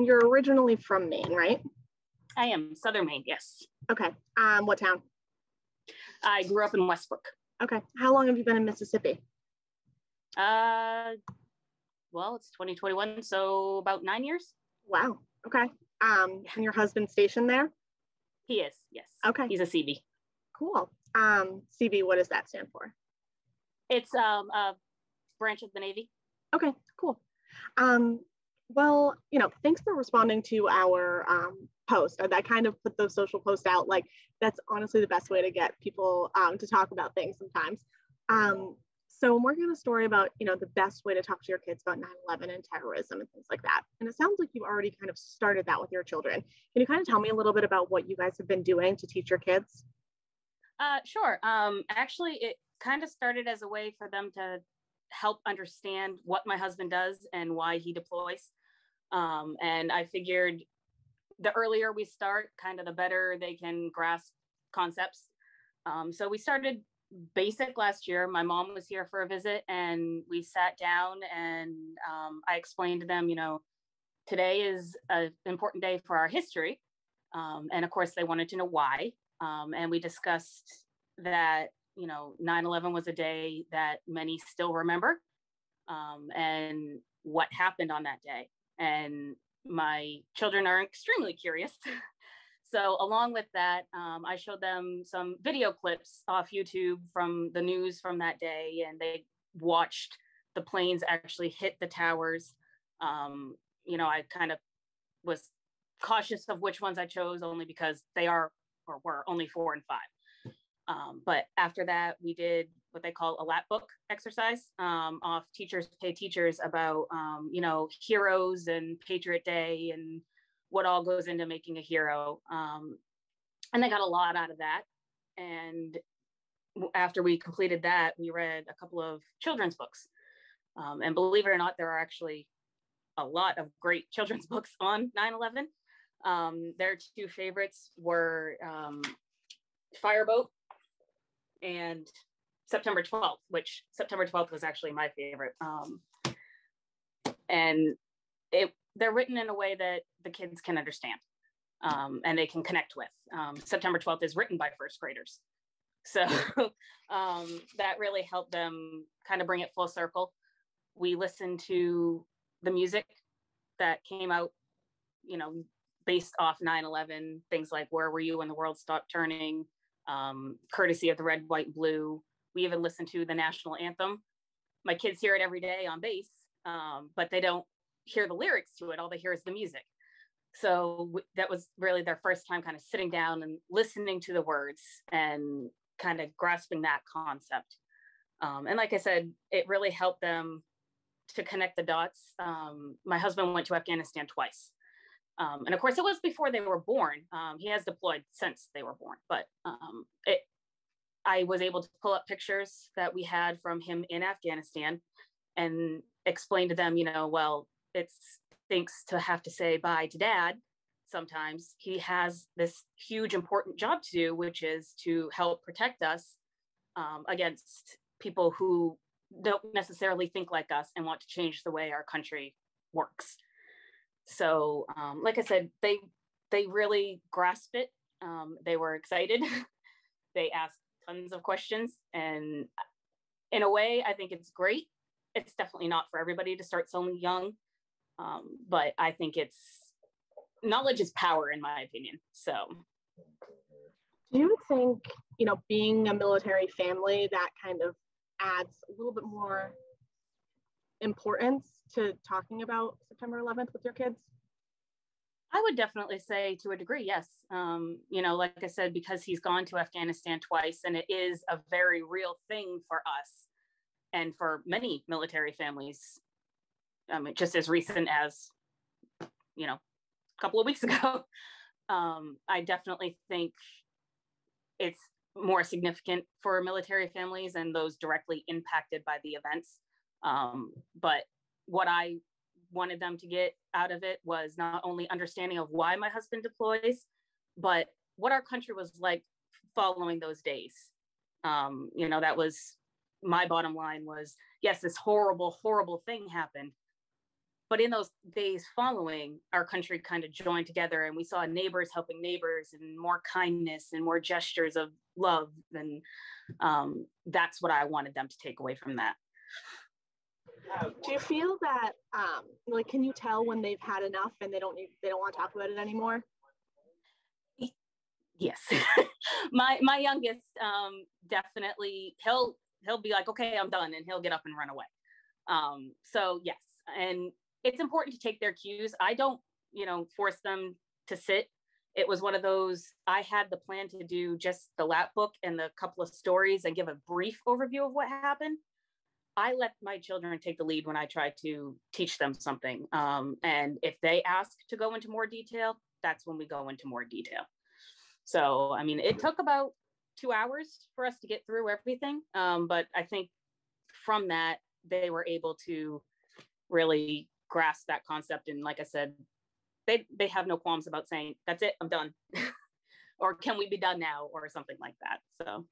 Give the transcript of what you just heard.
You're originally from Maine, right? I am Southern Maine, yes. Okay. What town? I grew up in Westbrook. Okay. How long have you been in Mississippi? Well, it's 2021, so about 9 years. Wow. Okay. And your husband's stationed there? He is, yes. Okay. He's a CB. Cool. CB, what does that stand for? It's a branch of the Navy. Okay, cool. Well, thanks for responding to our post. I kind of put those social posts out. Like, that's honestly the best way to get people to talk about things sometimes. So I'm working on a story about, the best way to talk to your kids about 9/11 and terrorism and things like that. And it sounds like you've already kind of started that with your children. Can you kind of tell me a little bit about what you guys have been doing to teach your kids? Sure. Actually, it kind of started as a way for them to help understand what my husband does and why he deploys. And I figured the earlier we start, kind of the better they can grasp concepts. So we started basic last year. My mom was here for a visit and we sat down and I explained to them, today is an important day for our history. And of course they wanted to know why. And we discussed that, 9/11 was a day that many still remember, and what happened on that day. And my children are extremely curious. So along with that, I showed them some video clips off YouTube from the news from that day, and they watched the planes actually hit the towers. I kind of was cautious of which ones I chose, only because they are or were only 4 and 5. But after that, we did what they call a lap book exercise off Teachers Pay Teachers about, heroes and Patriot Day and what all goes into making a hero. And they got a lot out of that. And after we completed that, we read a couple of children's books. And believe it or not, there are actually a lot of great children's books on 9/11. Their two favorites were Fireboat and September 12th, which September 12th was actually my favorite. And they're written in a way that the kids can understand and they can connect with. September 12th is written by first graders. So that really helped them kind of bring it full circle. We listened to the music that came out, based off 9/11, things like Where Were You When the World Stopped Turning, courtesy of the Red, White, and Blue. We even listened to the national anthem. My kids hear it every day on bass, but they don't hear the lyrics to it. All they hear is the music. So that was really their first time kind of sitting down and listening to the words and kind of grasping that concept. And like I said, it really helped them to connect the dots. My husband went to Afghanistan twice. And of course, it was before they were born. He has deployed since they were born, but I was able to pull up pictures that we had from him in Afghanistan and explain to them, well, it stinks to have to say bye to dad. Sometimes he has this huge, important job to do, which is to help protect us against people who don't necessarily think like us and want to change the way our country works. So, like I said, they really grasped it. They were excited. They asked tons of questions. And in a way, I think it's great. It's definitely not for everybody to start so young. But I think knowledge is power, in my opinion. So. Do you think, being a military family, that kind of adds a little bit more importance to talking about September 11th with your kids? I would definitely say to a degree, yes. Like I said, because he's gone to Afghanistan twice, and it is a very real thing for us and for many military families. Just as recent as, a couple of weeks ago. I definitely think it's more significant for military families and those directly impacted by the events. But what I wanted them to get out of it was not only understanding of why my husband deploys, but what our country was like following those days. That was my bottom line was, yes, this horrible, horrible thing happened, But in those days following, our country kind of joined together, and we saw neighbors helping neighbors and more kindness and more gestures of love. And that's what I wanted them to take away from that. Do you feel that, like, can you tell when they've had enough and they don't want to talk about it anymore? Yes. my youngest, definitely, he'll be like, okay, I'm done. And he'll get up and run away. So yes. And it's important to take their cues. I don't, force them to sit. It was one of those, I had the plan to do just the lap book and the couple of stories and give a brief overview of what happened. I let my children take the lead when I try to teach them something. And if they ask to go into more detail, that's when we go into more detail. So, I mean, it took about 2 hours for us to get through everything. But I think from that, they were able to really grasp that concept. And like I said, they have no qualms about saying, that's it, I'm done. Or can we be done now? Or something like that. So